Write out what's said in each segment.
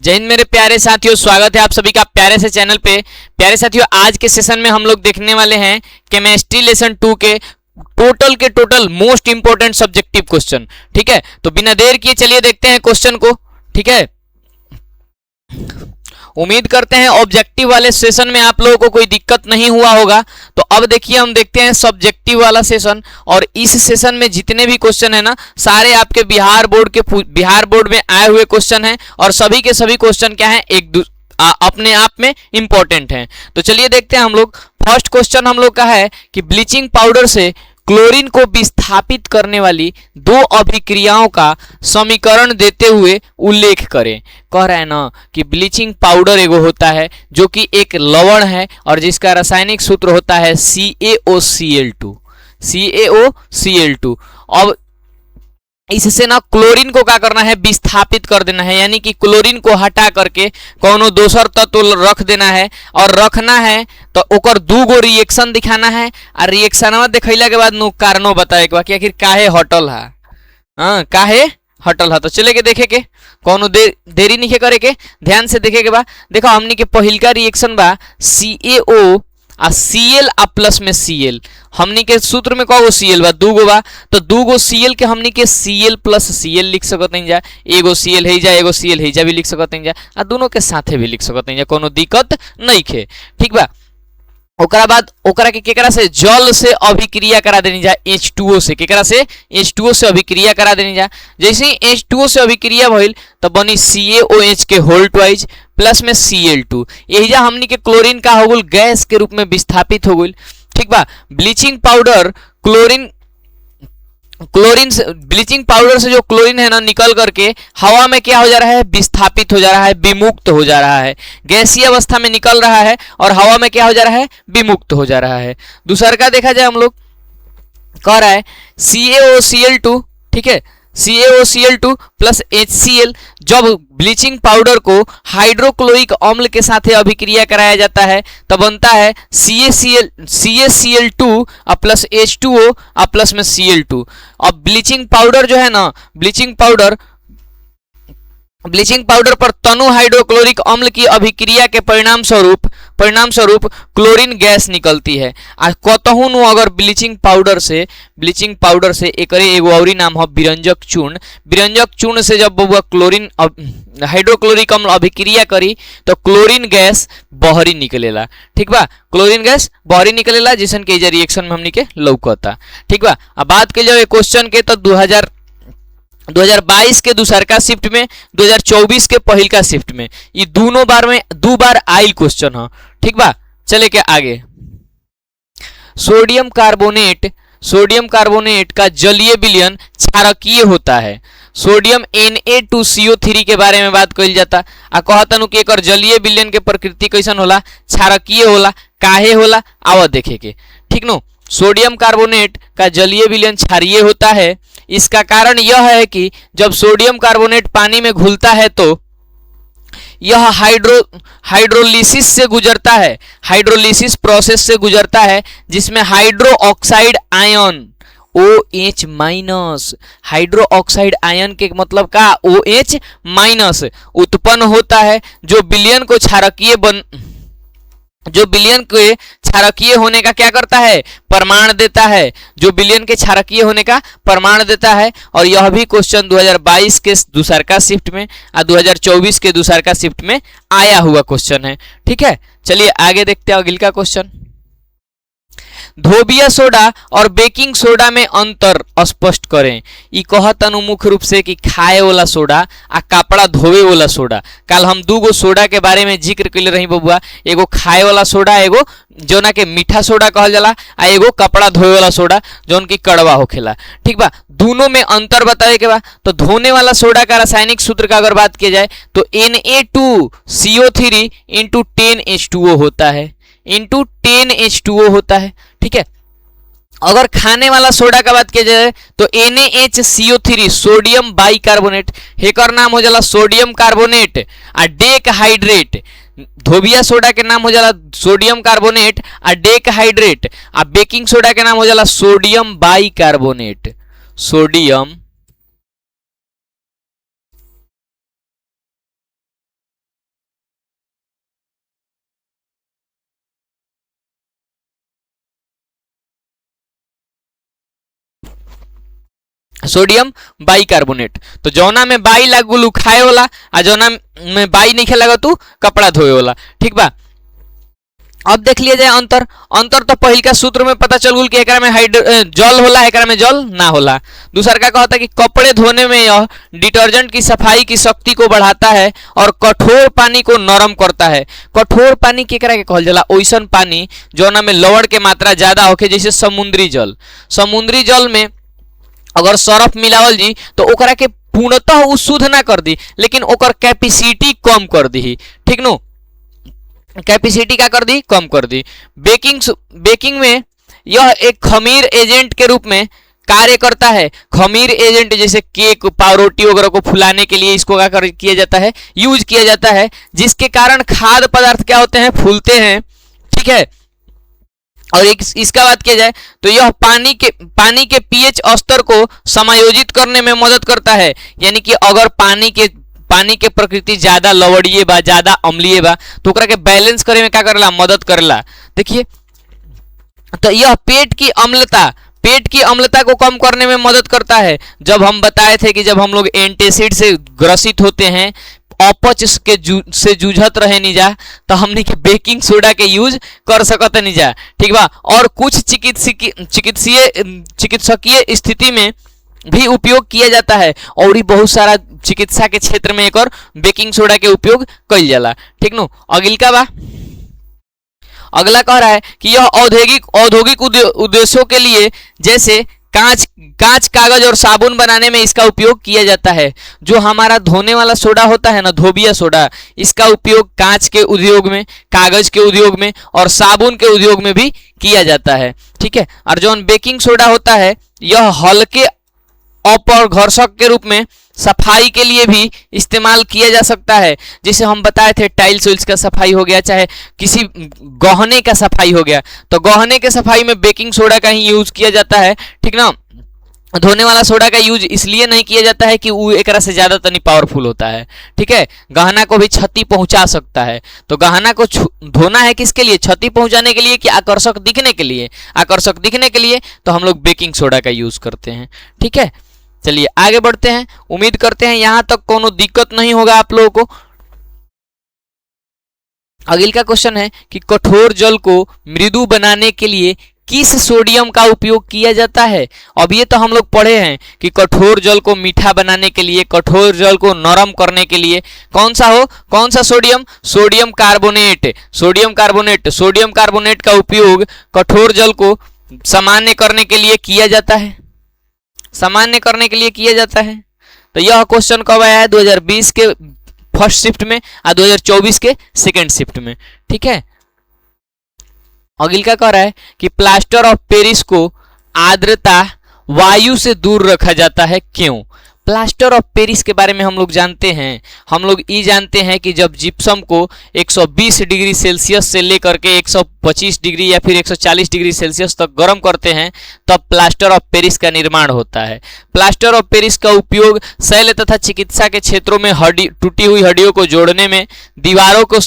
जय हिंद मेरे प्यारे साथियों, स्वागत है आप सभी का प्यारे से चैनल पे। प्यारे साथियों, आज के सेशन में हम लोग देखने वाले हैं केमिस्ट्री लेसन 2 के total most important subjective question. ठीक है, तो बिना देर किए चलिए देखते हैं क्वेश्चन को। ठीक है, उम्मीद करते हैं ऑब्जेक्टिव वाले सेशन में आप लोगों को कोई दिक्कत नहीं हुआ होगा। तो अब देखिए, हम देखते हैं सब्जेक्टिव वाला सेशन, और इस सेशन में जितने भी क्वेश्चन है ना, सारे आपके बिहार बोर्ड में आए हुए क्वेश्चन हैं, और सभी के सभी क्वेश्चन क्या हैं, अपने आप में इंपॉर्टेंट हैं। तो चलिए देखते हैं हम लोग। फर्स्ट क्वेश्चन हम लोग का है कि ब्लीचिंग पाउडर से क्लोरीन को विस्थापित करने वाली दो अभिक्रियाओं का समीकरण देते हुए उल्लेख करें। कह रहा है ना कि ब्लीचिंग पाउडर एगो होता है जो कि एक लवण है और जिसका रासायनिक सूत्र होता है CaOCl2। अब इससे ना क्लोरीन को क्या करना है, विस्थापित कर देना है, यानी कि क्लोरीन को हटा करके कोनो दोसर तत्व रख देना है। और रखना है तो ओकर दू गो रिएक्शन दिखाना है, और रिएक्शनवा दिखैला के बाद नु कारणों बताए के बा कि आखिर काहे हटल है। हाँ, काहे हटल है। तो चले के देखे के, कोनो देरी नहीं करे के, ध्यान से देखे के बा। देखो, हमनी के पहिलका रिएक्शन बा CaO आ Cl आ प्लस में Cl। हमनी के सूत्र में कगो Cl बा, दूगो बा, तो दूगो Cl के हमनी के Cl प्लस Cl लिख सकत नहीं जा। एगो Cl है जा, एगो Cl है जा भी लिख सकत नहीं जा, आ दोनों के साथे भी लिख सकत नहीं जा, कोनो दिक्कत नहीं खे। ठीक बा। ओकरा बाद ओकरा के केकरा से, जल से अभिक्रिया करा देनी जा, H2O से। केकरा से, H2O से अभिक्रिया करा देनी जा। जैसे ही H2O से अभिक्रिया भइल तो बनी CaOH के होल ट्वाइज प्लस में Cl2। यही जा हमनी के क्लोरीन का हो गल, गैस के रूप में विस्थापित हो गल। ठीक बा। ब्लीचिंग पाउडर ब्लीचिंग पाउडर से जो क्लोरीन है ना, निकल करके हवा में क्या हो जा रहा है, विस्थापित हो जा रहा है, विमुक्त हो जा रहा है। गैसीय अवस्था में निकल रहा है और हवा में क्या हो जा रहा है, विमुक्त हो जा रहा है। दूसर का देखा जाए, हम लोग कह रहा है CaOCl2। ठीक है, CaOCl2 प्लस HCl। जब ब्लीचिंग पाउडर को हाइड्रोक्लोरिक अम्ल के साथ अभिक्रिया कराया जाता है तो बनता है CaCl2 प्लस H2O प्लस में Cl2। अब ब्लीचिंग पाउडर जो है ना, ब्लीचिंग पाउडर पर तनु हाइड्रोक्लोरिक अम्ल की अभिक्रिया के परिणाम स्वरूप क्लोरीन गैस निकलती है। आ कतहु नु अगर ब्लीचिंग पाउडर से एकरे एगो औरी नाम है विरंजक चूर्ण से जब वो क्लोरीन हाइड्रोक्लोरिक अम्ल अभिक्रिया करी तो क्लोरीन गैस बहरी निकलेला। ठीक बा, क्लोरीन गैस बहरी निकलेला, जिसन के रिएक्शन में हमनी के लौकता। ठीक बा। अब बात के जाए क्वेश्चन के, तो 2022 के दूसरका शिफ्ट में, 2024 के पहिलका शिफ्ट में, ये दोनों बार में दो बार आइल क्वेश्चन है। ठीक बा। चले के आगे। सोडियम कार्बोनेट का जलीय विलयन क्षारकीय होता है। सोडियम Na2CO3 के बारे में बात कइल जाता। आ कहता नु कि एकर जलीय विलयन के प्रकृति कैसन होला, क्षारकीय होला। काहे होला, आवा देखे के। ठीक नो, सोडियम कार्बोनेट का जलीय विलयन क्षारीय होता है। इसका कारण यह है कि जब सोडियम कार्बोनेट पानी में घुलता है तो यह हाइड्रोलिसिस से गुजरता है, हाइड्रोलिसिस प्रोसेस से गुजरता है, जिसमें hydro oxide ion OH minus, hydro oxide ion के मतलब का OH माइनस उत्पन्न होता है, जो विलयन के क्षारकीय होने का क्या करता है, प्रमाण देता है। जो विलयन के क्षारकीय होने का प्रमाण देता है। और यह भी क्वेश्चन 2022 के दूसरका शिफ्ट में और 2024 के दूसरका शिफ्ट में आया हुआ क्वेश्चन है। ठीक है, चलिए आगे देखते हैं अगला क्वेश्चन। धोबिया सोडा और बेकिंग सोडा में अंतर स्पष्ट करें। ई कहतनु मुख्य रूप से कि खाए वाला सोडा आ कपड़ा धोवे वाला सोडा। कल हम दूगो सोडा के बारे में जिक्र कैले रही बबुआ, एगो खाए वाला सोडा, एगो जोना के मीठा सोडा कहल जाला, आ एगो कपड़ा धोवे वाला सोडा जोन की कड़वा होखेला। ठीक बा, दोनों में अंतर बताए के बा। तो धोने वाला सोडा का रासायनिक सूत्र का अगर बात की जाए तो Na2CO3 इंटू 10H2O होता है, इंटू 10H2O होता है। ठीक है। अगर खाने वाला सोडा का बात किया जाए तो NaHCO3 सोडियम बाइकार्बोनेट, हेकर नाम हो जाला सोडियम कार्बोनेट आ डेक हाइड्रेट। धोबिया सोडा के नाम हो जाला सोडियम कार्बोनेट आ डेक हाइड्रेट। आ बेकिंग सोडा के नाम हो जाला sodium bicarbonate. Sodium sodium bicarbonate. तो जौना में बाई लागू लुखाए होला आ जौना में बाई नहीं लगा तू कपड़ा धोए होला, ठीक बा। अब देख लिया जाए अंतर तो पहिल का सूत्र में पता चल गल कि एकरा में जल होला, एकरा में जल ना होला। दूसरा का कहता कि कपड़े धोने में यह डिटर्जेंट की सफाई की शक्ति को बढ़ाता है और कठोर पानी को नरम करता है। कठोर पानी केकरा के कहल जाला? ओइसन पानी जौना में लवण के मात्रा ज्यादा होके, जैसे समुद्री जल। समुद्री जल में अगर सरफ मिलावल जी तो ओकरा के पूर्णतः उ शुद्ध ना कर दी, लेकिन ओकर कैपेसिटी कम कर दी, ठीक नो, कैपेसिटी क्या कर दी? कम कर दी। बेकिंग में यह एक खमीर एजेंट के रूप में कार्य करता है। खमीर एजेंट जैसे केक, पावरोटी वगैरह को फुलाने के लिए इसको क्या किया जाता है? यूज किया जाता है, जिसके कारण खाद्य पदार्थ क्या होते हैं? फूलते हैं, ठीक है। और एक इसका बात किया जाए तो यह पानी के पीएच स्तर को समायोजित करने में मदद करता है। यानी कि अगर पानी के प्रकृति ज्यादा लवणीय बा, ज्यादा अम्लीय बा, तो ओकरा के बैलेंस करे में क्या करेला? मदद करेला। देखिए, तो यह पेट की अम्लता को कम करने में मदद करता है। जब हम बताए थे कि जब हम लोग एंटासिड से ग्रसित होते हैं, अपच से जूझत रहे नहीं जा, तो हमने के बेकिंग सोडा के यूज कर सकते नहीं जा, ठीक बा। और कुछ चिकित्सकीय स्थिति में भी उपयोग किया जाता है, और बहुत सारा चिकित्सा के क्षेत्र में एक और बेकिंग सोडा के उपयोग कइल जाला, ठीक नो। अगला कह रहा है कि यह औद्योगिक उद्देश्यों के लिए, जैसे कांच, कागज और साबुन बनाने में इसका उपयोग किया जाता है। जो हमारा धोने वाला सोडा होता है ना, धोबिया सोडा, इसका उपयोग कांच के उद्योग में, कागज के उद्योग में और साबुन के उद्योग में भी किया जाता है, ठीक है। और जो बेकिंग सोडा होता है, यह हल्के अपघर्षक के रूप में सफाई के लिए भी इस्तेमाल किया जा सकता है। जैसे हम बताए थे टाइल्स उइल्स का सफाई हो गया, चाहे किसी गहने का सफाई हो गया, तो गहने के सफाई में बेकिंग सोडा का ही यूज किया जाता है, ठीक ना। धोने वाला सोडा का यूज इसलिए नहीं किया जाता है कि वो एक से ज्यादा तनी पावरफुल होता है, ठीक है। गहना को भी क्षति पहुंचा सकता है, तो गहना को धोना है किसके लिए? क्षति पहुंचाने के लिए कि आकर्षक दिखने के लिए? आकर्षक दिखने के लिए तो हम लोग बेकिंग सोडा का यूज करते हैं, ठीक है। चलिए आगे बढ़ते हैं। उम्मीद करते हैं यहां तक कोनो दिक्कत नहीं होगा आप लोगों को। अगले का क्वेश्चन है कि कठोर जल को मृदु बनाने के लिए किस सोडियम का उपयोग किया जाता है? अब ये तो हम लोग पढ़े हैं कि कठोर जल को मीठा बनाने के लिए, कठोर जल को नरम करने के लिए कौन सा sodium? Sodium carbonate. Sodium carbonate का उपयोग कठोर जल को सामान्य करने के लिए किया जाता है, तो यह क्वेश्चन कब आया है? 2020 के फर्स्ट शिफ्ट में और 2024 के सेकेंड शिफ्ट में, ठीक है। अगले का कह रहा है कि प्लास्टर ऑफ पेरिस को आर्द्रता वायु से दूर रखा जाता है, क्यों? प्लास्टर ऑफ पेरिस के बारे में हम लोग जानते हैं कि जब जिप्सम को 120 डिग्री सेल्सियस से लेकर के 125 डिग्री या फिर 140 डिग्री सेल्सियस तक गर्म करते हैं, तब प्लास्टर ऑफ पेरिस का निर्माण होता है। प्लास्टर ऑफ पेरिस का उपयोग शैल तथा चिकित्सा के क्षेत्रों में टूटी हुई हड्डियों को जोड़ने में, दीवारों को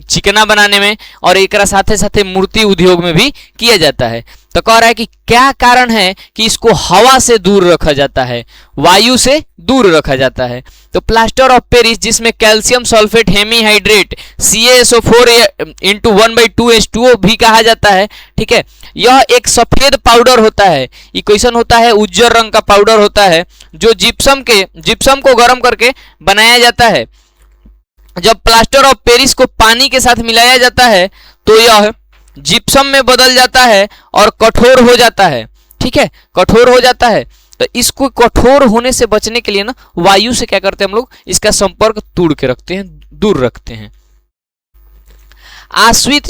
चिकना बनाने में और एक साथे साथे मूर्ति उद्योग में भी किया जाता है। तो कह रहा है कि क्या कारण है कि इसको हवा से दूर रखा जाता है, वायु से दूर रखा जाता है? तो प्लास्टर ऑफ पेरिस, जिसमें calcium sulphate hemihydrate CaSO4 × 1/2H2O भी कहा जाता है, ठीक है। यह एक सफेद पाउडर होता है। ये कैसन होता है? उज्जर रंग का पाउडर होता है, जो जिप्सम को गर्म करके बनाया जाता है। जब प्लास्टर ऑफ पेरिस को पानी के साथ मिलाया जाता है तो यह जिप्सम में बदल जाता है और कठोर हो जाता है, ठीक है, कठोर हो जाता है। तो इसको कठोर होने से बचने के लिए ना वायु से क्या करते हैं हम लोग? इसका संपर्क तोड़ के रखते हैं, दूर रखते हैं। आश्रित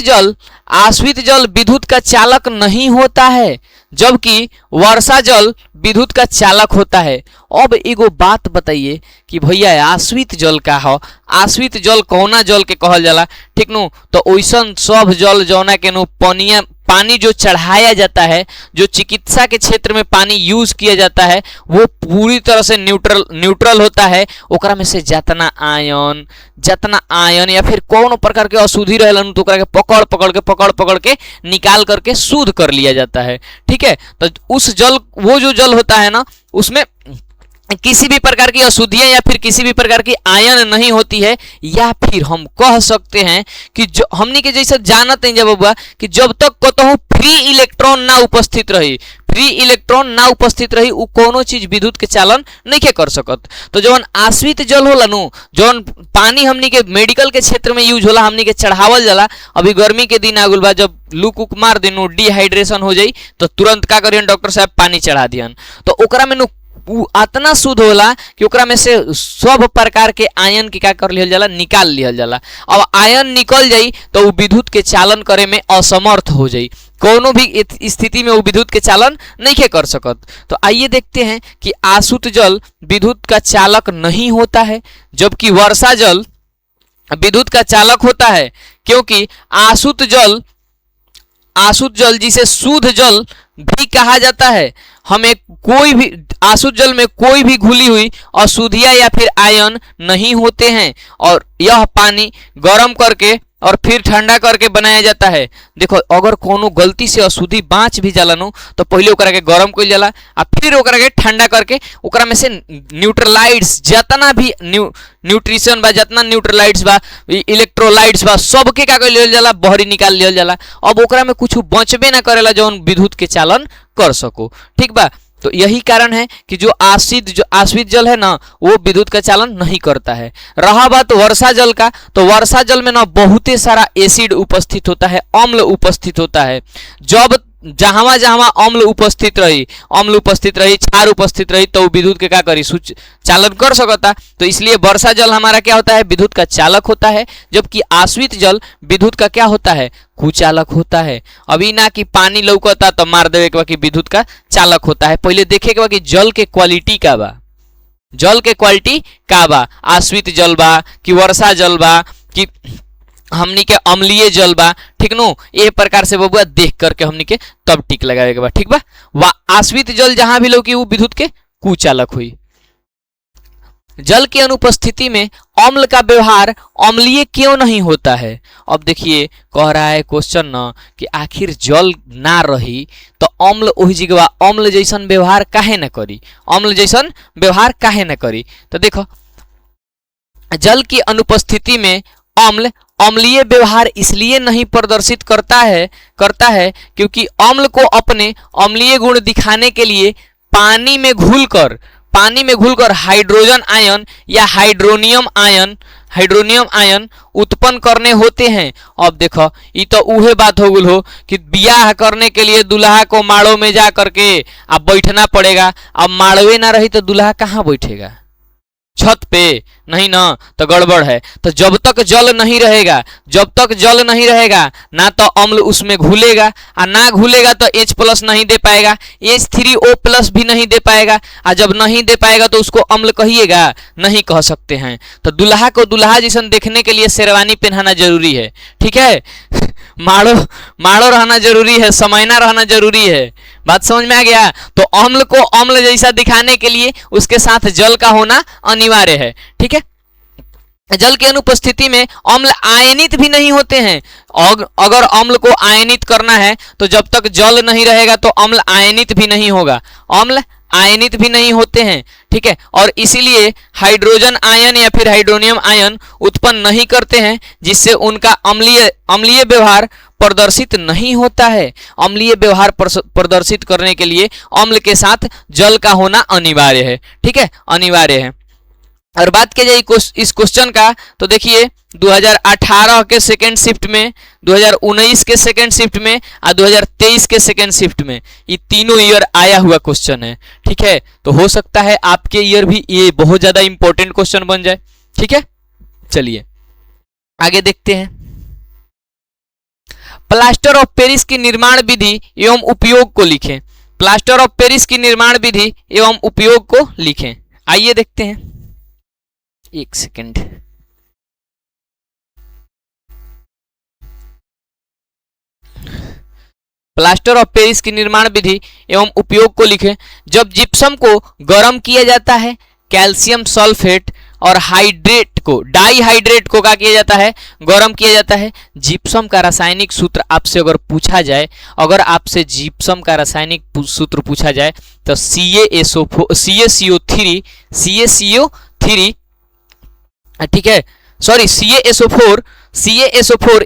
जल विद्युत का चालक नहीं होता है, जबकि वर्षा जल विद्युत का चालक होता है। अब एगो बात बताइए कि भैया आश्रित जल का हो? आश्रित जल कौना जल के कहल जाला, ठीक नो। तो ओइसन सब जल जौना के नो पानी जो चढ़ाया जाता है, जो चिकित्सा के क्षेत्र में पानी यूज किया जाता है, वो पूरी तरह से न्यूट्रल होता है। ओकरा में से जितना आयन या फिर कौन प्रकार के अशुद्धि रहेलन तो ओकरा के पकड़ के निकाल करके शुद्ध कर लिया जाता है, ठीक है। तो उस जल, वो जो जल होता है ना, उसमें किसी भी प्रकार की अशुद्धियां या फिर किसी भी प्रकार की आयन नहीं होती है, या फिर हम कह सकते हैं कि जो हमनी के जैसे जानत नहीं जब बबुआ कि जब तक कतहु फ्री इलेक्ट्रॉन ना उपस्थित रही, फ्री इलेक्ट्रॉन ना उपस्थित रही उ कोनो चीज विद्युत के चालन नहीं के कर सकत। तो जवन आश्रित जल होला नु, जवन पानी हमनी के मेडिकल के क्षेत्र में यूज होला, हमनी के चढ़ावल जाला, अभी गर्मी के दिन आगुल बा, जब लूक उक मार देनु डिहाइड्रेशन हो जाई तो तुरंत का करियन डॉक्टर साहब पानी चढ़ा दियन। तो ओकरा में नु इतना शुद्ध होला कि ओकरा में से सब प्रकार के आयन के क्या कर लिहल जाला, निकाल लिहल जाला। अब आयन निकल जाई तो वो विद्युत के चालन करे में असमर्थ हो जाई, कोनो भी स्थिति में वो विद्युत के चालन नहीं के कर सकत। तो आइए देखते हैं कि आसुत जल विद्युत का चालक नहीं होता है, जबकि वर्षा जल विद्युत का चालक होता है, क्योंकि आसुत जल जिसे शुद्ध जल भी कहा जाता है, हमें कोई भी आसुत जल में कोई भी घुली हुई अशुद्धियां या फिर आयन नहीं होते हैं, और यह पानी गर्म करके और फिर ठंडा करके बनाया जाता है। देखो अगर कोनो गलती से अशुद्धि बाँच भी जाला नु तो पहले ओकरा के गर्म कइल जाला आ फिर ओकरा के ठंडा करके ओकरा में से न्यूट्रलाइट्स जितना भी न्यूट्रिशन बा, जितना न्यूट्रलाइट्स बा, इलेक्ट्रोलाइट्स बा, सबके का कइल लिहल जाला, बहरी निकाल लिहल जाला। अब ओकरा में कुछ बचबे ना करेला जौन विद्युत के चालन कर सको, ठीक बा। तो यही कारण है कि जो आश्रित जल है ना वो विद्युत का चालन नहीं करता है। रहा बात वर्षा जल का, तो वर्षा जल में ना बहुत सारा एसिड उपस्थित होता है, अम्ल उपस्थित होता है। जब जहां जहां अम्ल उपस्थित रही, क्षार उपस्थित रही, तो विद्युत के क्या करी, चालन कर सकता। तो इसलिए वर्षा जल हमारा क्या होता है, विद्युत का चालक होता है, जबकि आश्रित जल विद्युत का क्या होता है, कुचालक होता है। अभी ना कि पानी लौकता तो मार देवे के कि विद्युत का चालक होता है, पहले देखे के बा कि जल के क्वालिटी का बा, जल के क्वालिटी का बा, आश्रित जल बा कि वर्षा जल बा कि हमनी के अम्लीय जल बा, ठीक नो। ये प्रकार से बबुआ देख करके हमनी के तब टिक लगावे के बा, ठीक बा। आश्रित जल जहां भी लौकी वो विद्युत के कुचालक हुई। जल की अनुपस्थिति में अम्ल का व्यवहार अम्लीय क्यों नहीं होता है। अब देखिए कह रहा है क्वेश्चन न कि आखिर जल ना रही तो अम्ल वही जगह अम्ल जैसन व्यवहार काहे न करी, अम्ल जैसन व्यवहार काहे न करी। तो देखो जल की अनुपस्थिति में अम्ल अम्लीय व्यवहार इसलिए नहीं प्रदर्शित करता है क्योंकि अम्ल को अपने अम्लीय गुण दिखाने के लिए पानी में घुलकर हाइड्रोजन आयन या हाइड्रोनियम आयन उत्पन्न करने होते हैं। अब देखो ये तो उहे बात हो गई हो कि ब्याह करने के लिए दुल्हा को माड़ों में जा करके अब बैठना पड़ेगा। अब माड़वे ना रही तो दुल्हा कहाँ बैठेगा, छत पे नहीं ना, तो गड़बड़ है। तो जब तक जल नहीं रहेगा ना तो अम्ल उसमें घुलेगा, और ना घुलेगा तो H+ नहीं दे पाएगा, H3O+ भी नहीं दे पाएगा, और जब नहीं दे पाएगा तो उसको अम्ल कहिएगा, नहीं कह सकते हैं। तो दुल्हा को दुल्हा जैसन देखने के लिए शेरवानी पहनाना जरूरी है, ठीक है। माड़ो रहना जरूरी है, समयना रहना जरूरी है, बात समझ में आ गया। तो अम्ल को अम्ल जैसा दिखाने के लिए उसके साथ जल का होना अनिवार्य है, ठीक है। जल की अनुपस्थिति में अम्ल आयनित भी नहीं होते हैं। अगर अम्ल को आयनित करना है तो जब तक जल नहीं रहेगा तो अम्ल आयनित भी नहीं होगा, अम्ल आयनित भी नहीं होते हैं, ठीक है। और इसीलिए हाइड्रोजन आयन या फिर हाइड्रोनियम आयन उत्पन्न नहीं करते हैं, जिससे उनका अम्लीय व्यवहार प्रदर्शित नहीं होता है। अम्लीय व्यवहार प्रदर्शित करने के लिए अम्ल के साथ जल का होना अनिवार्य है, ठीक है, अनिवार्य है। और बात की जाए इस क्वेश्चन का तो देखिए 2018 के सेकेंड शिफ्ट में, 2019 के सेकेंड शिफ्ट में और 2023 के सेकेंड शिफ्ट में ये तीनों ईयर आया हुआ क्वेश्चन है, ठीक है। तो हो सकता है आपके ईयर भी ये बहुत ज्यादा इंपॉर्टेंट क्वेश्चन बन जाए, ठीक है। चलिए आगे देखते हैं। प्लास्टर ऑफ पेरिस की निर्माण विधि एवं उपयोग को लिखें। प्लास्टर ऑफ पेरिस की निर्माण विधि एवं उपयोग को लिखें। आइए देखते हैं, एक सेकंड। प्लास्टर ऑफ पेरिस की निर्माण विधि एवं उपयोग को लिखें। जब जिप्सम को गर्म किया जाता है कैल्शियम सल्फेट और हाइड्रेट को, डाईहाइड्रेट को क्या किया जाता है, गर्म किया जाता है। जिप्सम का रासायनिक सूत्र आपसे अगर पूछा जाए, अगर आपसे जिप्सम का रासायनिक सूत्र पूछा जाए तो CaSO3 ठीक है, सॉरी CaSO4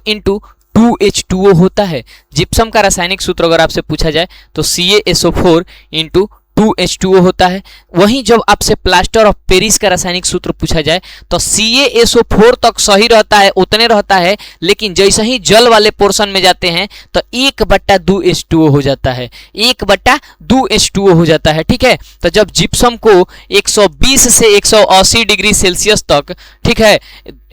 इंटू 2H2O होता है। जिप्सम का रासायनिक सूत्र अगर आपसे पूछा जाए तो CaSO4 इंटू 2H2O होता है। वहीं जब आपसे प्लास्टर ऑफ पेरिस का रासायनिक सूत्र पूछा जाए तो CaSO4 तक सही रहता है, उतने रहता है, लेकिन जैसे ही जल वाले पोर्शन में जाते हैं तो 1/2H2O हो जाता है, 1/2H2O हो जाता है। ठीक है, तो जब जिप्सम को 120 से 180 डिग्री सेल्सियस तक, ठीक है,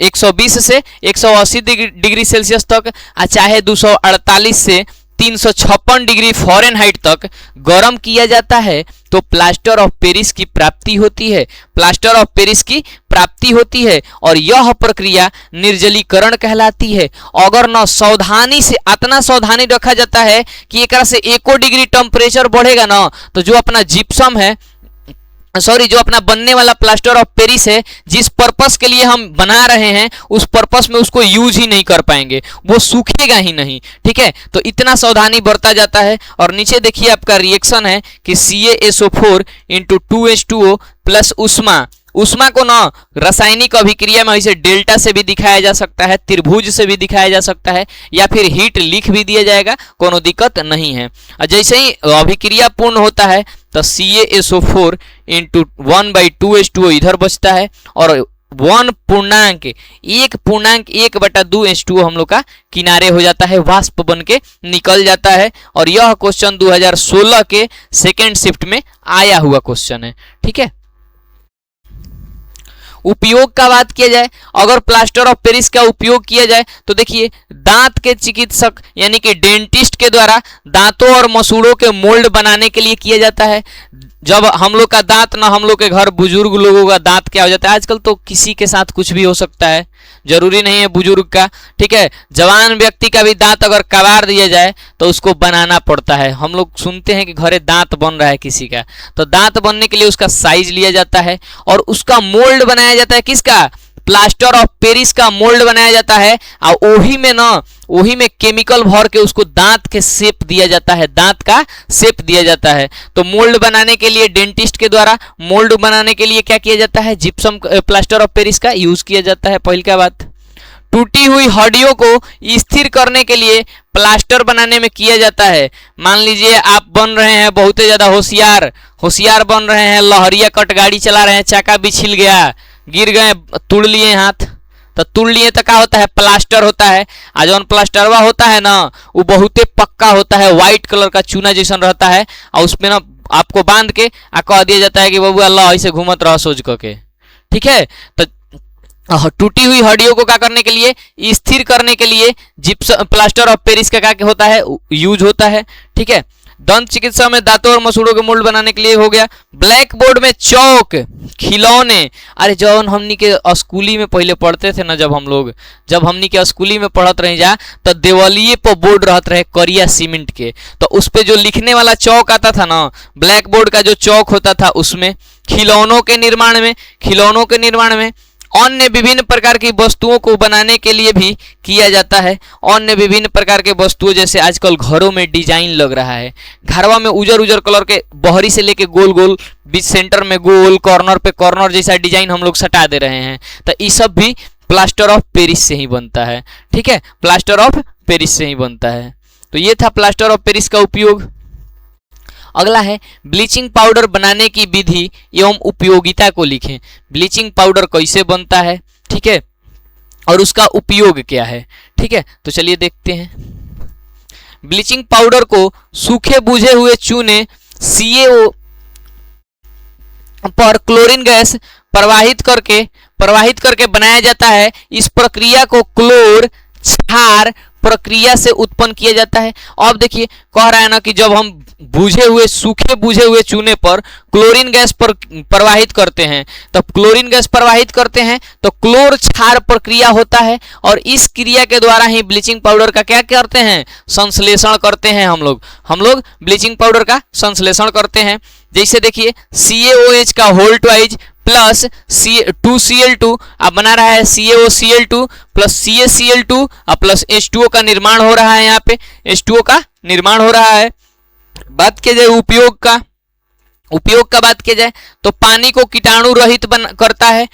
120 से 180 डिग्री सेल्सियस तक, चाहे 248 से 356 डिग्री फ़ारेनहाइट तक गर्म किया जाता है तो प्लास्टर ऑफ पेरिस की प्राप्ति होती है, प्लास्टर ऑफ पेरिस की प्राप्ति होती है। और यह प्रक्रिया निर्जलीकरण कहलाती है। अगर न सावधानी से, इतना सावधानी रखा जाता है कि एक से 1 डिग्री टेम्परेचर बढ़ेगा ना, तो जो अपना जिप्सम है, जो अपना बनने वाला प्लास्टर ऑफ पेरिस है, जिस पर्पस के लिए हम बना रहे हैं उस पर्पस में उसको यूज ही नहीं कर पाएंगे, वो सूखेगा ही नहीं। ठीक है, तो इतना सावधानी बरता जाता है। और नीचे देखिए आपका रिएक्शन है कि CaSO4 इंटू 2H2O प्लस उष्मा को ना रासायनिक अभिक्रिया में इसे डेल्टा से भी दिखाया जा सकता है, त्रिभुज से भी दिखाया जा सकता है, या फिर हीट लिख भी दिया जाएगा, कोनो दिक्कत नहीं है। और जैसे ही अभिक्रिया पूर्ण होता है तो CaSO4 इंटू 1/2H2O इधर बचता है और 1.1/2H2O हम लोग का किनारे हो जाता है, वाष्प बन के निकल जाता है। और यह क्वेश्चन 2016 के सेकेंड शिफ्ट में आया हुआ क्वेश्चन है। ठीक है, उपयोग का बात किया जाए, अगर प्लास्टर ऑफ पेरिस का उपयोग किया जाए तो देखिए, दांत के चिकित्सक यानी कि डेंटिस्ट के द्वारा दांतों और मसूड़ों के मोल्ड बनाने के लिए किया जाता है। जब हम लोग का दांत ना, हम लोग के घर बुजुर्ग लोगों का दांत क्या हो जाता है, आजकल तो किसी के साथ कुछ भी हो सकता है, जरूरी नहीं है बुजुर्ग का। ठीक है, जवान व्यक्ति का भी दांत अगर कबाड़ दिया जाए तो उसको बनाना पड़ता है। हम लोग सुनते हैं कि घरे दांत बन रहा है किसी का, तो दांत बनने के लिए उसका साइज लिया जाता है और उसका मोल्ड बनाया जाता है। किसका? प्लास्टर ऑफ पेरिस का मोल्ड बनाया जाता है। और वही में केमिकल भर के उसको दांत के शेप दिया जाता है, दांत का शेप दिया जाता है। तो मोल्ड बनाने के लिए, डेंटिस्ट के द्वारा मोल्ड बनाने के लिए क्या किया जाता है, जिप्सम प्लास्टर ऑफ पेरिस का यूज किया जाता है। पहली क्या बात, टूटी हुई हड्डियों को स्थिर करने के लिए प्लास्टर बनाने में किया जाता है। मान लीजिए आप बन रहे हैं बहुत ज्यादा होशियार बन रहे हैं, लहरिया कट गाड़ी चला रहे हैं, चाका भी छिल गया, गिर गए, तोड़ लिए हाथ, तो तोड़ लिए तो क्या होता है, प्लास्टर होता है। आज जौन प्लास्टरवा होता है ना, वो बहुते पक्का होता है, व्हाइट कलर का चूना जैसा रहता है, और उसमें ना आपको बांध के कह दिया जाता है कि बाबू अल्लाह ऐसे घूमत रहो सोच के। ठीक है, तो टूटी हुई हड्डियों को क्या करने के लिए, स्थिर करने के लिए जिप्सम प्लास्टर ऑफ पेरिस का क्या होता है, यूज होता है। ठीक है, दंत चिकित्सा में दांतों और मसूड़ों के मोल्ड बनाने के लिए हो गया। ब्लैक बोर्ड में चौक, खिलौने, अरे जब हमनी के स्कूली में पहले पढ़ते थे ना, जब हमनी के स्कूली में पढ़त रहे जा, तो देवलिए पर बोर्ड रहते रहे करिया सीमेंट के, तो उस पे जो लिखने वाला चौक आता था ना, ब्लैक बोर्ड का जो चौक होता था, उसमें खिलौनों के निर्माण में अन्य विभिन्न प्रकार की वस्तुओं को बनाने के लिए भी किया जाता है। अन्य विभिन्न प्रकार के वस्तुओं, जैसे आजकल घरों में डिजाइन लग रहा है, घरवा में उजर कलर के बहरी से लेके गोल बीच सेंटर में गोल, कॉर्नर पे कॉर्नर जैसा डिजाइन हम लोग सटा दे रहे हैं, तो ये सब भी प्लास्टर ऑफ पेरिस से ही बनता है। ठीक है, प्लास्टर ऑफ पेरिस से ही बनता है। तो ये था प्लास्टर ऑफ पेरिस का उपयोग। अगला है ब्लीचिंग पाउडर बनाने की विधि एवं उपयोगिता को लिखें। ब्लीचिंग पाउडर कैसे बनता है, ठीक है, और उसका उपयोग क्या है। ठीक है, तो चलिए देखते हैं। ब्लीचिंग पाउडर को सूखे बुझे हुए चूने CaO पर क्लोरीन गैस प्रवाहित करके बनाया जाता है। इस प्रक्रिया को क्लोर क्षार प्रक्रिया से उत्पन्न किया जाता है। अब देखिए कह रहा है ना कि जब हम सूखे बुझे हुए चूने पर क्लोरीन गैस पर प्रवाहित करते हैं, तो क्लोरीन गैस प्रवाहित करते हैं तो क्लोर क्षार प्रक्रिया होता है, और इस क्रिया के द्वारा ही ब्लीचिंग पाउडर का क्या करते हैं, संश्लेषण करते हैं। हम लोग ब्लीचिंग पाउडर का संश्लेषण करते हैं। जैसे देखिए CaOH का होल्ट वाइज प्लस Cl2 अब बना रहा है CaOCl2 प्लस CaCl2 और प्लस H2O का निर्माण हो रहा है। यहाँ पे H2O का निर्माण हो रहा है। बात किया जाए उपयोग का बात किया जाए तो पानी को कीटाणु रहित करता है।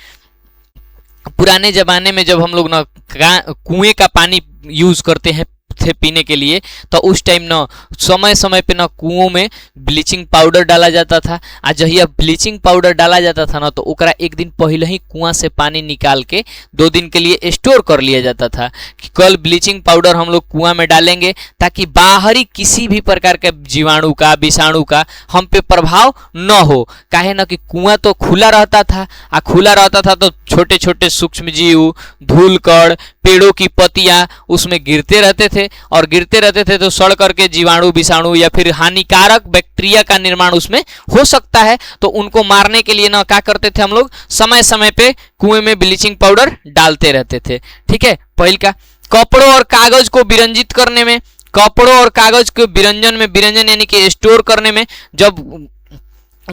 पुराने जमाने में जब हम लोग ना कुएं का पानी यूज करते हैं थे पीने के लिए, तो उस टाइम ना समय समय पे ना कुओं में ब्लीचिंग पाउडर डाला जाता था। आ जहिया ब्लीचिंग पाउडर डाला जाता था ना तो ओकरा एक दिन पहले ही कुआं से पानी निकाल के 2 दिन के लिए स्टोर कर लिया जाता था कि कल ब्लीचिंग पाउडर हम लोग कुआं में डालेंगे ताकि बाहरी किसी भी प्रकार के जीवाणु का विषाणु का हम पे प्रभाव न हो। काहे ना कि कुआं तो खुला रहता था, आ खुला रहता था तो छोटे छोटे सूक्ष्म जीव, धूल कण, पेड़ों की पत्तियां उसमें गिरते रहते थे और गिरते रहते थे तो सड़ करके जीवाणु विषाणु या फिर हानिकारक बैक्टीरिया का निर्माण उसमें हो सकता है। तो उनको मारने के लिए ना क्या करते थे हम लोग, समय समय पे कुएं में ब्लीचिंग पाउडर डालते रहते थे। ठीक है। पहल का कपड़ों और कागज को विरंजित करने में, कपड़ों और कागज के विरंजन यानी कि स्टोर करने में, जब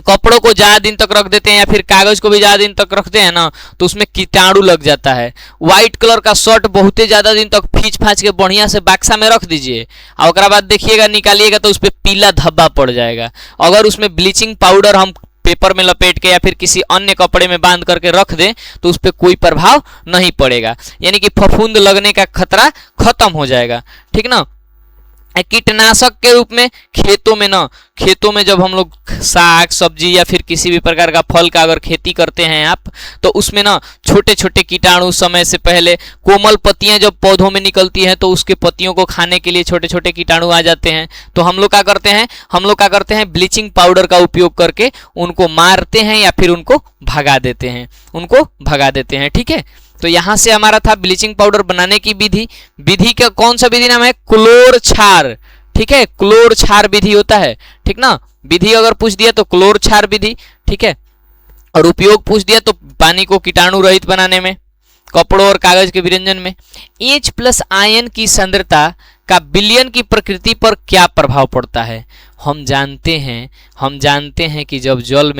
कपड़ों को ज्यादा दिन तक रख देते हैं या फिर कागज को भी ज्यादा दिन तक रखते हैं ना तो उसमें कीटाणु लग जाता है। व्हाइट कलर का शर्ट बहुत ज्यादा दिन तक खींच फाँच के बढ़िया से बक्सा में रख दीजिए और उसके बाद देखिएगा निकालिएगा तो उस पर पीला धब्बा पड़ जाएगा। अगर उसमें ब्लीचिंग पाउडर हम पेपर में लपेट के या फिर किसी अन्य कपड़े में बांध करके रख दें तो उस पर कोई प्रभाव नहीं पड़ेगा, यानी कि फफूंद लगने का खतरा खत्म हो जाएगा। ठीक ना। कीटनाशक के रूप में खेतों में जब हम लोग साग सब्जी या फिर किसी भी प्रकार का फल का अगर खेती करते हैं आप तो उसमें ना छोटे छोटे कीटाणु समय से पहले, कोमल पत्तियां जब पौधों में निकलती हैं तो उसके पत्तियों को खाने के लिए छोटे छोटे कीटाणु आ जाते हैं। तो हम लोग क्या करते हैं ब्लीचिंग पाउडर का उपयोग करके उनको मारते हैं या फिर उनको भगा देते हैं। ठीक है। तो यहां से हमारा था ब्लीचिंग पाउडर बनाने की विधि का कौन सा विधि नाम है, क्लोर क्षार। ठीक है। क्लोर क्षार विधि होता है। ठीक ना। विधि अगर पूछ दिया तो क्लोर क्षार विधि। ठीक है। और उपयोग पूछ दिया तो पानी को कीटाणु रहित बनाने में, कपड़ों और कागज के विरंजन में। H+ आयन की सांद्रता का विलयन की प्रकृति पर क्या प्रभाव पड़ता है। हम जानते हैं कि जब जल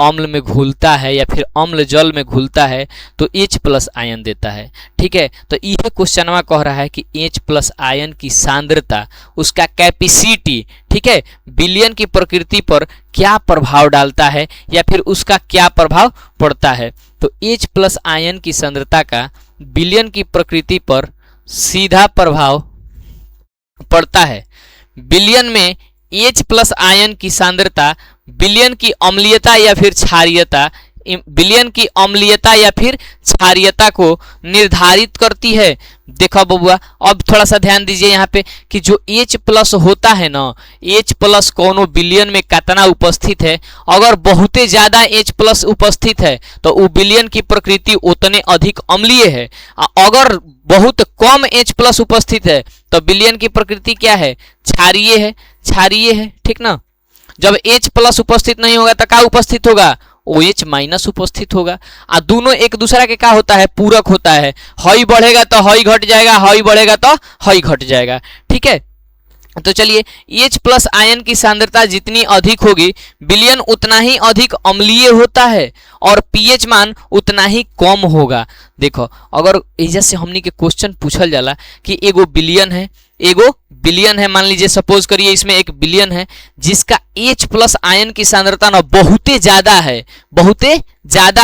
अम्ल में घुलता है या फिर अम्ल जल में घुलता है तो H+ आयन देता है। ठीक है। तो यह क्वेश्चन कह रहा है कि H+ आयन की सांद्रता, उसका कैपेसिटी, ठीक है, विलयन की प्रकृति पर क्या प्रभाव डालता है या फिर उसका क्या प्रभाव पड़ता है। तो H+ आयन की सांद्रता का विलयन की प्रकृति पर सीधा प्रभाव पड़ता है। विलयन में H+ आयन की सांद्रता विलयन की अम्लीयता या फिर क्षारीयता को निर्धारित करती है। देखो बबुआ, अब थोड़ा सा ध्यान दीजिए यहाँ पे कि जो H+ होता है ना, H+ कोनो विलयन में कितना उपस्थित है। अगर बहुत ज्यादा H+ उपस्थित है तो वो विलयन की प्रकृति उतने अधिक अम्लीय है। अगर बहुत कम H+ उपस्थित है तो विलयन की प्रकृति क्या है, क्षारीय है। ठीक ना। जब H+ उपस्थित नहीं होगा तो क्या उपस्थित होगा, OH- उपस्थित होगा। और दोनों एक दूसरा के क्या होता है, पूरक होता है। हई बढ़ेगा तो हई घट जाएगा, हई बढ़ेगा तो हई घट जाएगा। ठीक है। तो चलिए, H+ आयन की सांद्रता जितनी अधिक होगी विलयन उतना ही अधिक अम्लीय होता है और pH मान उतना ही कम होगा। देखो, अगर एजा से हमनी के क्वेश्चन पूछल जाला कि एगो बिलियन है, मान लीजिए सपोज करिए इसमें एक बिलियन है जिसका H+ आयन की सांद्रता ना बहुत ज्यादा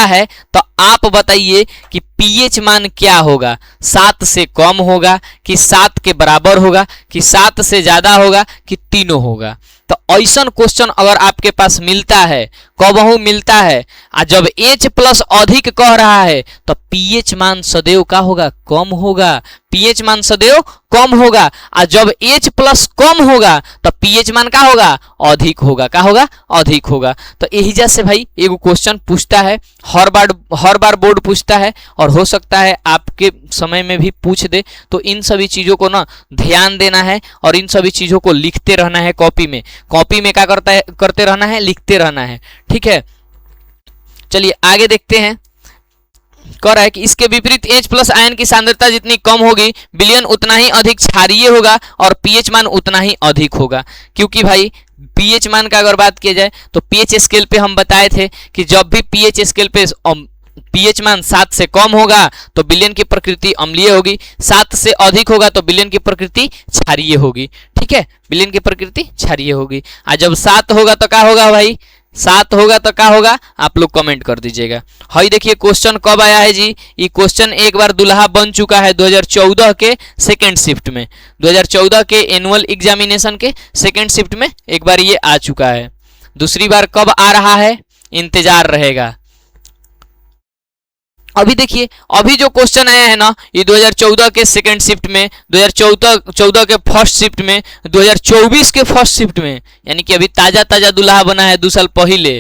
है, तो आप बताइए कि pH मान क्या होगा, 7 से कम होगा कि 7 के बराबर होगा कि 7 से ज्यादा होगा कि 3 होगा। तो ऐसा क्वेश्चन अगर आपके पास मिलता है, कबहू मिलता है, और जब H+ अधिक कह रहा है तो pH मान सदैव का होगा, कम होगा। pH मान सदैव कम होगा। और जब H+ कम होगा तो pH मान का होगा, अधिक होगा। का होगा, अधिक होगा। तो यही जैसे भाई एगो क्वेश्चन पूछता है, हर बार बोर्ड पूछता है और हो सकता है आपके समय में भी पूछ दे। तो इन सभी चीजों को ना ध्यान देना है और इन सभी चीजों को लिखते रहना है कॉपी में क्या करते रहना है, लिखते रहना है। ठीक है। चलिए आगे देखते हैं। कह रहा है कि इसके विपरीत H+ आयन की सांद्रता जितनी कम होगी विलयन उतना ही अधिक क्षारीय होगा और pH मान उतना ही अधिक होगा। क्योंकि भाई पीएच मान का अगर बात किया जाए तो पीएच स्केल पे हम बताए थे कि जब भी पीएच स्केल पे पीएच मान 7 से कम होगा तो विलयन की प्रकृति अम्लीय होगी, 7 से अधिक होगा तो विलयन की प्रकृति क्षारीय होगी। ठीक है, विलयन की प्रकृति क्षारीय होगी। और जब 7 होगा तो क्या होगा भाई, 7 होगा तो क्या होगा, आप लोग कमेंट कर दीजिएगा। हाई देखिए क्वेश्चन कब आया है जी, ये क्वेश्चन एक बार दुल्हा बन चुका है 2014 के सेकेंड शिफ्ट में, 2014 के एनुअल एग्जामिनेशन के सेकेंड शिफ्ट में एक बार ये आ चुका है। दूसरी बार कब आ रहा है, इंतजार रहेगा। अभी देखिए अभी जो क्वेश्चन आया है ना, ये 2014 के सेकेंड शिफ्ट में, 2014 के फर्स्ट शिफ्ट में, 2024 के फर्स्ट शिफ्ट में, यानी कि अभी ताजा ताजा दुल्हा बना है 2 साल पहले।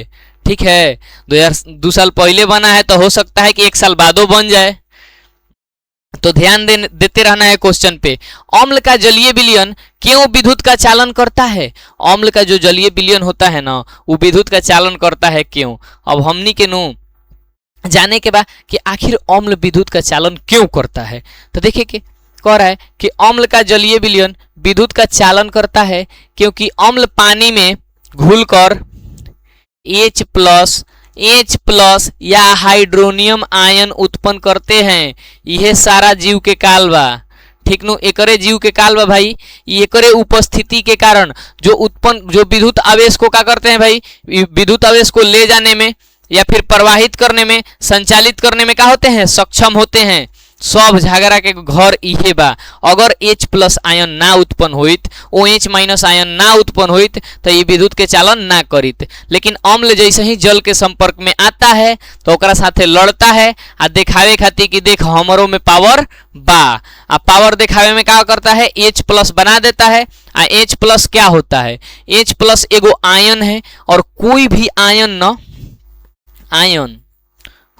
ठीक है, 2 साल पहले बना है तो हो सकता है कि 1 साल बादो बन जाए, तो ध्यान देते रहना है क्वेश्चन पे। अम्ल का जलीय विलयन क्यों विद्युत का चालन करता है, अम्ल का जो जलीय विलयन होता है ना वो विद्युत का चालन करता है क्यों। अब हमनी के नु जाने के बाद कि आखिर अम्ल विद्युत का चालन क्यों करता है, तो देखिए कि कह रहा है कि अम्ल का जलीय विलयन विद्युत का चालन करता है क्योंकि अम्ल पानी में घुलकर H+ या हाइड्रोनियम आयन उत्पन्न करते हैं। यह सारा जीव के काल बा, ठीक नु, एकरे जीव के काल बा भाई। एकरे उपस्थिति के कारण जो विद्युत आवेश को क्या करते हैं भाई, विद्युत आवेश को ले जाने में या फिर प्रवाहित करने में, संचालित करने में क्या होते हैं, सक्षम होते हैं। सब झगड़ा के घर इहे बा। अगर H+ आयन ना उत्पन्न होइत, OH- आयन ना उत्पन्न होइत तो ये विद्युत के चालन ना करित। लेकिन अम्ल जैसे ही जल के संपर्क में आता है तो ओकरा साथे लड़ता है आ दिखावे खातिर कि देख हमरो में पावर बा। आ पावर दिखावे में क्या करता है, H+ बना देता है। आ H+ क्या होता है, H+ एगो आयन है, और कोई भी आयन न, आयन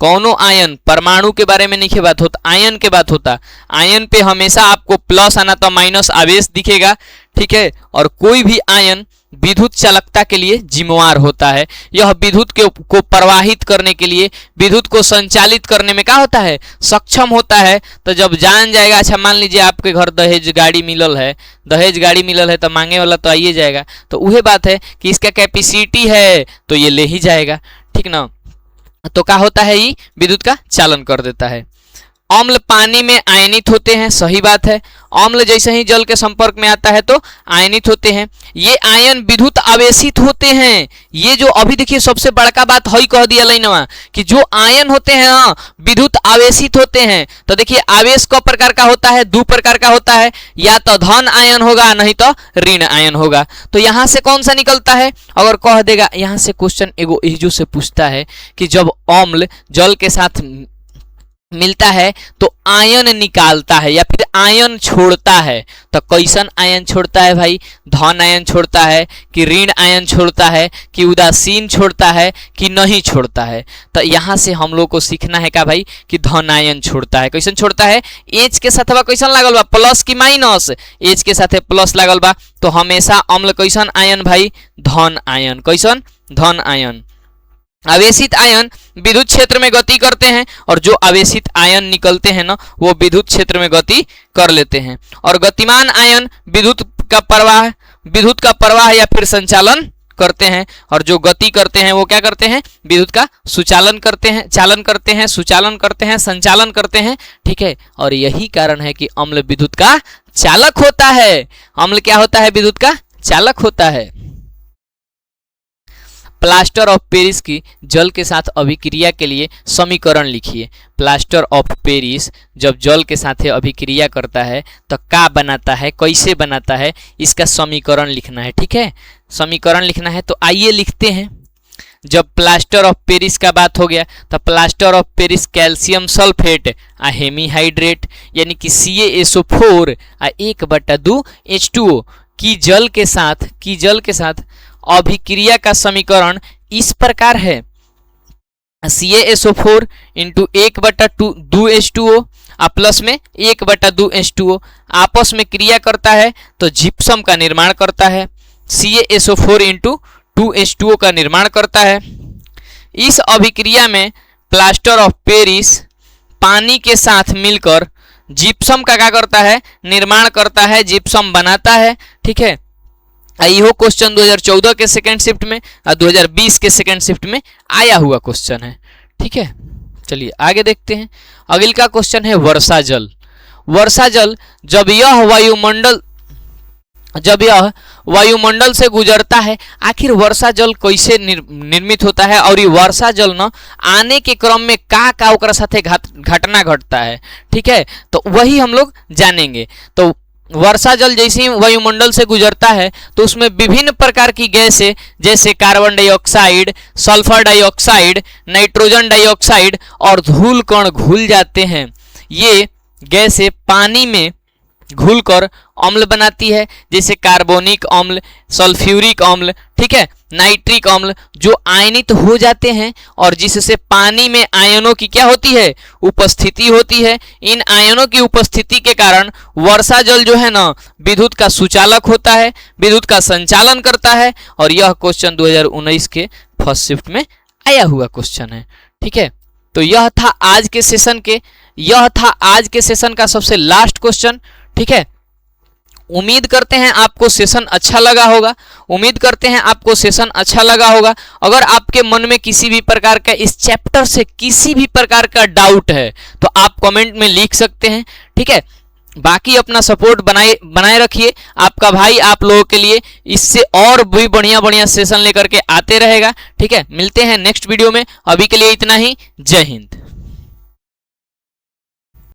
कौनो आयन, परमाणु के बारे में नहीं बात होता, आयन के बात होता। आयन पे हमेशा आपको प्लस आना तो माइनस आवेश दिखेगा। ठीक है, और कोई भी आयन विद्युत चालकता के लिए जिम्मेवार होता है। यह विद्युत को प्रवाहित करने के लिए, विद्युत को संचालित करने में क्या होता है, सक्षम होता है। तो जब जान जाएगा, अच्छा मान लीजिए आपके घर दहेज गाड़ी मिलल है तो मांगे वाला तो आइए जाएगा। तो वही बात है कि इसका कैपेसिटी है तो ये ले ही जाएगा। ठीक ना, तो क्या होता है, ये विद्युत का चालन कर देता है। अम्ल पानी में आयनित होते हैं, सही बात है। अम्ल जैसे ही जल के संपर्क में आता है तो आयनित होते हैं। ये आयन विद्युत आवेशित होते हैं। ये जो अभी देखिए सबसे बड़का बात हई कह दिया लाइनवा कि जो आयन होते हैं ना विद्युत आवेशित होते हैं। तो देखिए आवेश क प्रकार का होता है, 2 प्रकार का होता है, या तो धन आयन होगा नहीं तो ऋण आयन होगा। तो यहाँ से कौन सा निकलता है, अगर कह देगा, यहाँ से क्वेश्चन एगो इजू से पूछता है कि जब अम्ल जल के साथ मिलता है तो आयन निकालता है या फिर आयन छोड़ता है, तो कैसन आयन छोड़ता है भाई, धन आयन छोड़ता है कि ऋण आयन छोड़ता है कि उदासीन छोड़ता है कि नहीं छोड़ता है। तो यहाँ से हम लोग को सीखना है क्या भाई कि धन आयन छोड़ता है। कैसन छोड़ता है, H के साथ कैसन लागल बा, प्लस की माइनस, H के साथ प्लस लागल बा तो हमेशा अम्ल कैसन आयन भाई, धन आयन। कैसन, धन आयन। आवेशित आयन विद्युत क्षेत्र में गति करते हैं, और जो आवेशित आयन निकलते हैं ना वो विद्युत क्षेत्र में गति कर लेते हैं। और गतिमान आयन विद्युत का प्रवाह या फिर संचालन करते हैं, और जो गति करते हैं वो क्या करते हैं, विद्युत का सुचालन करते हैं, चालन करते हैं, सुचालन करते हैं, संचालन करते हैं। ठीक है, और यही कारण है कि अम्ल विद्युत का चालक होता है। अम्ल क्या होता है, विद्युत का चालक होता है। प्लास्टर ऑफ पेरिस की जल के साथ अभिक्रिया के लिए समीकरण लिखिए। प्लास्टर ऑफ पेरिस जब जल के साथ अभिक्रिया करता है तो क्या बनाता है, कैसे बनाता है, इसका समीकरण लिखना है। ठीक है, समीकरण लिखना है तो आइए लिखते हैं। जब प्लास्टर ऑफ पेरिस का बात हो गया तो plaster of Paris calcium sulphate आ हेमीहाइड्रेट यानी कि CaSO4 आ 1/2 H2O की जल के साथ अभिक्रिया का समीकरण इस प्रकार है, CaSO4 × 1/2 H2O आ प्लस में 1/2 H2O आपस में क्रिया करता है तो जिप्सम का निर्माण करता है। CaSO4 × 2 H2O का निर्माण करता है। इस अभिक्रिया में प्लास्टर ऑफ पेरिस पानी के साथ मिलकर जिप्सम का क्या करता है, निर्माण करता है, जिप्सम बनाता है। ठीक है, आई हो क्वेश्चन 2014 के सेकेंड शिफ्ट में और 2020 के सेकेंड शिफ्ट में आया हुआ क्वेश्चन है। ठीक है, चलिए आगे देखते हैं। अगले का क्वेश्चन है वर्षा जल। वर्षा जल जब यह वायुमंडल से गुजरता है, आखिर वर्षा जल कैसे निर्मित होता है और ये वर्षा जल न आने के क्रम में का ओकरा साथे घटना घटता है। ठीक है, तो वही हम लोग जानेंगे। तो वर्षा जल जैसे ही वायुमंडल से गुजरता है तो उसमें विभिन्न प्रकार की गैसें जैसे carbon dioxide, sulphur dioxide, nitrogen dioxide और धूल कण घुल जाते हैं। ये गैसें पानी में घुलकर अम्ल बनाती है, जैसे कार्बोनिक अम्ल, सल्फ्यूरिक अम्ल, ठीक है, नाइट्रिक अम्ल, जो आयनित हो जाते हैं और जिससे पानी में आयनों की क्या होती है, उपस्थिति होती है। इन आयनों की उपस्थिति के कारण वर्षा जल जो है ना विद्युत का सुचालक होता है, विद्युत का संचालन करता है। और यह क्वेश्चन 2019 के फर्स्ट शिफ्ट में आया हुआ क्वेश्चन है। ठीक है, तो यह था आज के सेशन का सबसे लास्ट क्वेश्चन। ठीक है, उम्मीद करते हैं आपको सेशन अच्छा लगा होगा। अगर आपके मन में किसी भी प्रकार का इस चैप्टर से किसी भी प्रकार का डाउट है तो आप कमेंट में लिख सकते हैं। ठीक है, बाकी अपना सपोर्ट बनाए रखिए। आपका भाई आप लोगों के लिए इससे और भी बढ़िया सेशन लेकर के आते रहेगा। ठीक है, मिलते हैं नेक्स्ट वीडियो में। अभी के लिए इतना ही। जय हिंद।